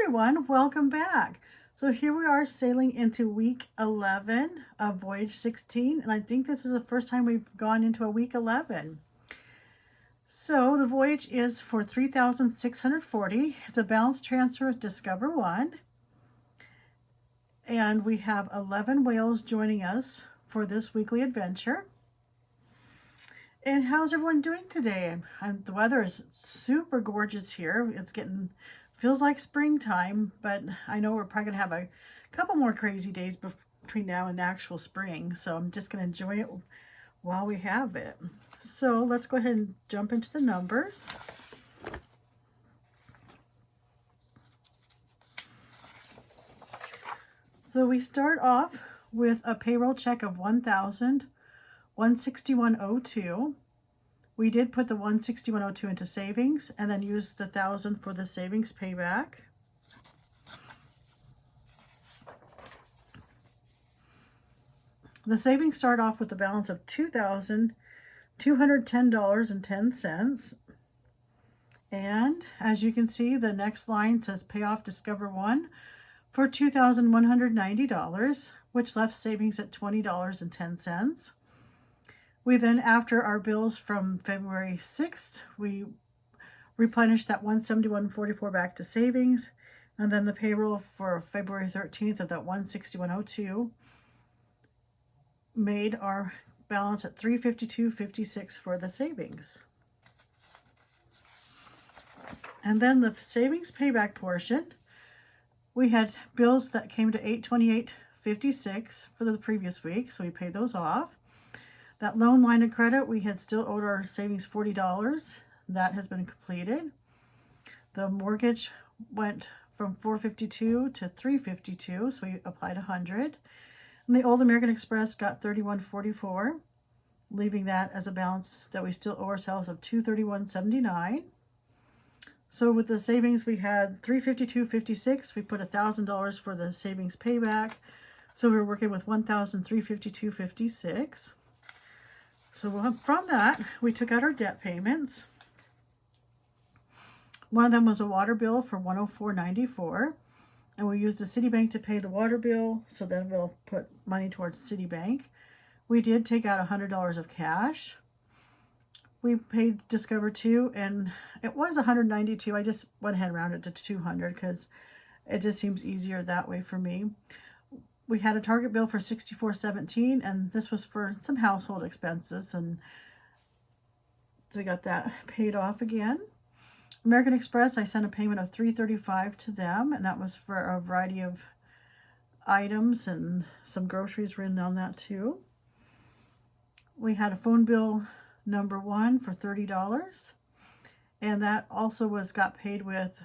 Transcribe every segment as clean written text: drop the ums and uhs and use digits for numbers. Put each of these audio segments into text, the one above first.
everyone, welcome back. So here we are sailing into week 11 of Voyage 16, and I think this is the first time we've gone into a week 11. So the voyage is for 3,640. It's a balance transfer with Discover 1. And we have 11 whales joining us for this weekly adventure. And how's everyone doing today? The weather is super gorgeous here. Feels like springtime, but I know we're probably gonna have a couple more crazy days between now and actual spring. So I'm just gonna enjoy it while we have it. So let's go ahead and jump into the numbers. So we start off with a payroll check of $1,161.02. We did put the $161.02 into savings and then use the $1,000 for the savings payback. The savings start off with a balance of $2,210.10. And as you can see, the next line says pay off Discover 1 for $2,190, which left savings at $20.10. We then, after our bills from February 6th, we replenished that $171.44 back to savings, and then the payroll for February 13th of that $161.02 made our balance at $352.56 for the savings. And then the savings payback portion, we had bills that came to $828.56 for the previous week, so we paid those off. That loan line of credit, we had still owed our savings $40. That has been completed. The mortgage went from $452 to $352, so we applied $100. And the Old American Express got $31.44, leaving that as a balance that we still owe ourselves of $231.79. So with the savings, we had $352.56. We put $1,000 for the savings payback, so we were working with $1,352.56. So from that, we took out our debt payments. One of them was a water bill for $104.94, and we used the Citibank to pay the water bill, so then we'll put money towards Citibank. We did take out $100 of cash. We paid Discover 2, and it was $192. I just went ahead and rounded it to $200 because it just seems easier that way for me. We had a Target bill for $64.17, and this was for some household expenses, and so we got that paid off again. American Express, I sent a payment of $335 to them, and that was for a variety of items, and some groceries were in on that too. We had a phone bill number 1 for $30, and that also got paid with,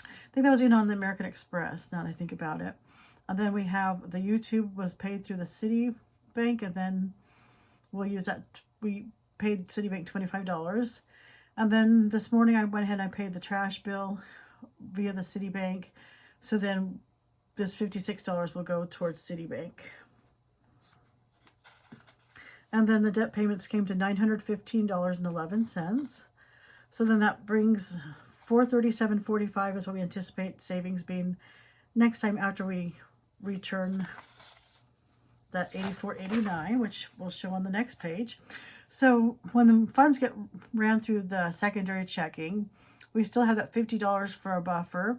I think that was in on the American Express, now that I think about it. And then we have the YouTube was paid through the Citibank, and then we'll use that. We paid Citibank $25. And then this morning I went ahead and I paid the trash bill via the Citibank. So then this $56 will go towards Citibank. And then the debt payments came to $915.11. So then that brings $437.45 is what we anticipate savings being next time after we return that $84.89, which we'll show on the next page. So when the funds get ran through the secondary checking, we still have that $50 for a buffer.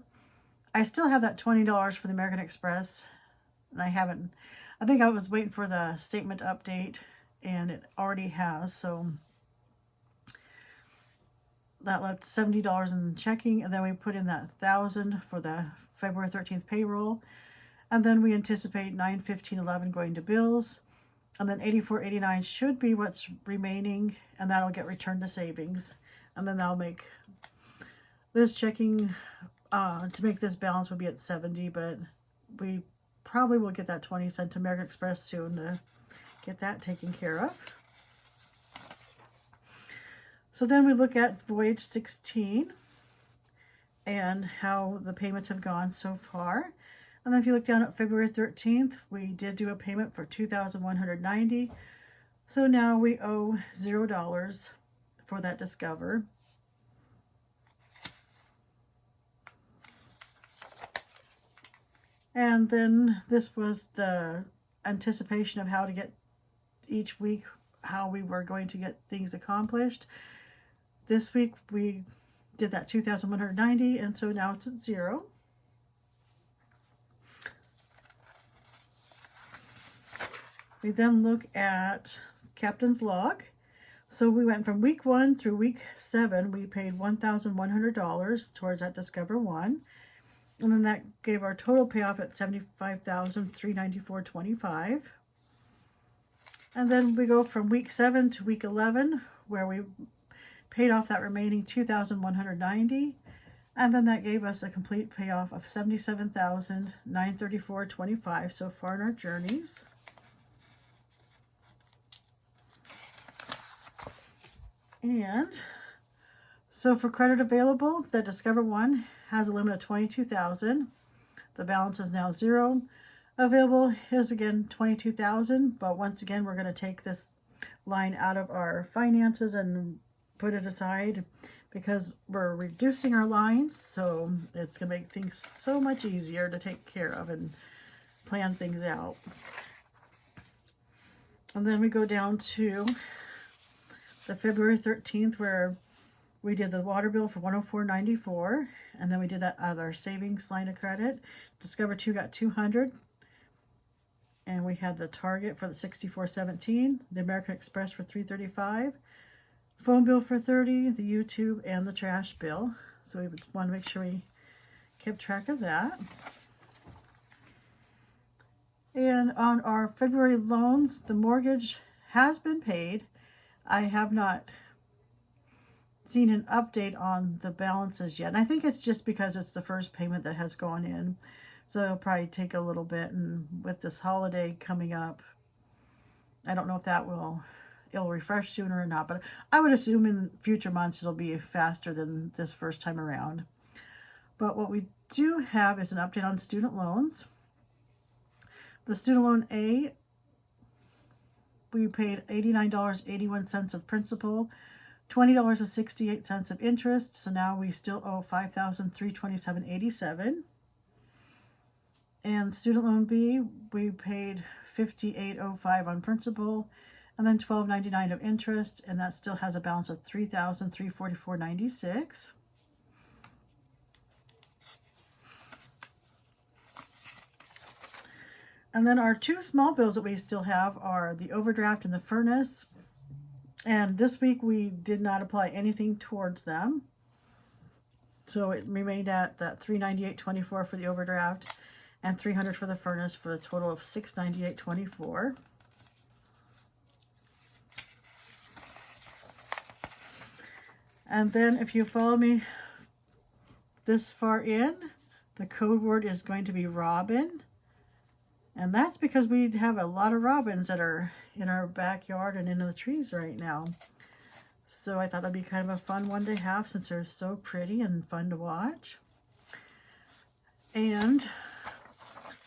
I still have that $20 for the American Express, and I think I was waiting for the statement update, and it already has, so that left $70 in checking, and then we put in that $1,000 for the February 13th payroll. And then we anticipate $915.11 going to bills, and then $84.89 should be what's remaining, and that'll get returned to savings. And then that'll make this checking to make this balance would be at 70, but we probably will get that 20 cent to American Express soon to get that taken care of. So then we look at Voyage 16 and how the payments have gone so far. And then if you look down at February 13th, we did do a payment for $2,190. So now we owe $0 for that Discover. And then this was the anticipation of how to get each week, how we were going to get things accomplished. This week we did that 2,190, and so now it's at 0. We then look at Captain's Log. So we went from week 1 through week 7. We paid $1,100 towards that Discover 1. And then that gave our total payoff at $75,394.25. And then we go from week 7 to week 11, where we paid off that remaining $2,190. And then that gave us a complete payoff of $77,934.25 so far in our journeys. And so for credit available, the Discover 1 has a limit of $22,000. The balance is now 0. Available is again $22,000, but once again we're going to take this line out of our finances and put it aside because we're reducing our lines, so it's going to make things so much easier to take care of and plan things out. And then we go down to the February 13th, where we did the water bill for $104.94, and then we did that out of our savings line of credit. Discover 2 got $200, and we had the Target for the $64.17, the American Express for $335, phone bill for $30, the YouTube, and the trash bill. So we want to make sure we kept track of that. And on our February loans, the mortgage has been paid. I have not seen an update on the balances yet. And I think it's just because it's the first payment that has gone in. So it'll probably take a little bit. And with this holiday coming up, I don't know if it'll refresh sooner or not. But I would assume in future months it'll be faster than this first time around. But what we do have is an update on student loans. The student loan A, we paid $89.81 of principal, $20.68 of interest. So now we still owe $5,327.87. And student loan B, we paid $58.05 on principal, and then $12.99 of interest, and that still has a balance of $3,344.96. And then our two small bills that we still have are the overdraft and the furnace. And this week we did not apply anything towards them. So it remained at that $398.24 for the overdraft and $300 for the furnace, for a total of $698.24. And then if you follow me this far in, the code word is going to be robin. And that's because we have a lot of robins that are in our backyard and in the trees right now. So I thought that'd be kind of a fun one to have since they're so pretty and fun to watch. And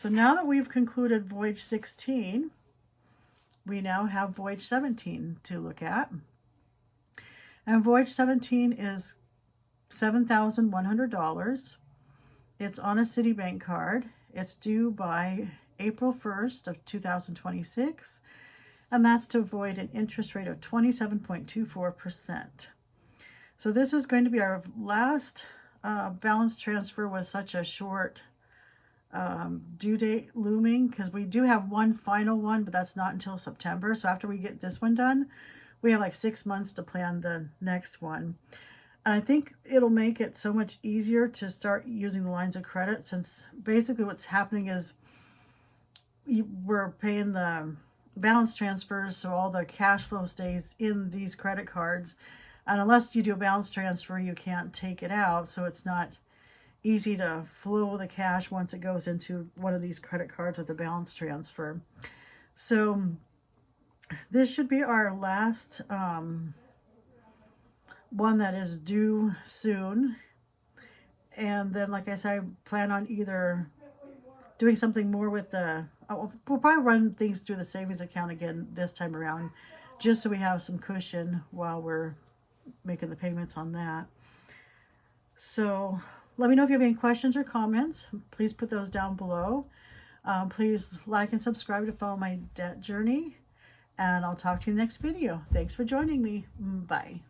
so now that we've concluded Voyage 16, we now have Voyage 17 to look at. And Voyage 17 is $7,100. It's on a Citibank card. It's due by April 1st of 2026, and that's to avoid an interest rate of 27.24%. So this is going to be our last balance transfer with such a short due date looming, because we do have one final one, but that's not until September. So after we get this one done, we have like 6 months to plan the next one. And I think it'll make it so much easier to start using the lines of credit, since basically what's happening is we're paying the balance transfers, so all the cash flow stays in these credit cards. And unless you do a balance transfer, you can't take it out. So it's not easy to flow the cash once it goes into one of these credit cards with a balance transfer. So this should be our last one that is due soon. And then, like I said, I plan on either doing something more with we'll probably run things through the savings account again this time around, just so we have some cushion while we're making the payments on that. So Let me know if you have any questions or comments. Please put those down below. Please like and subscribe to follow my debt journey. And I'll talk to you in the next video. Thanks for joining me. Bye.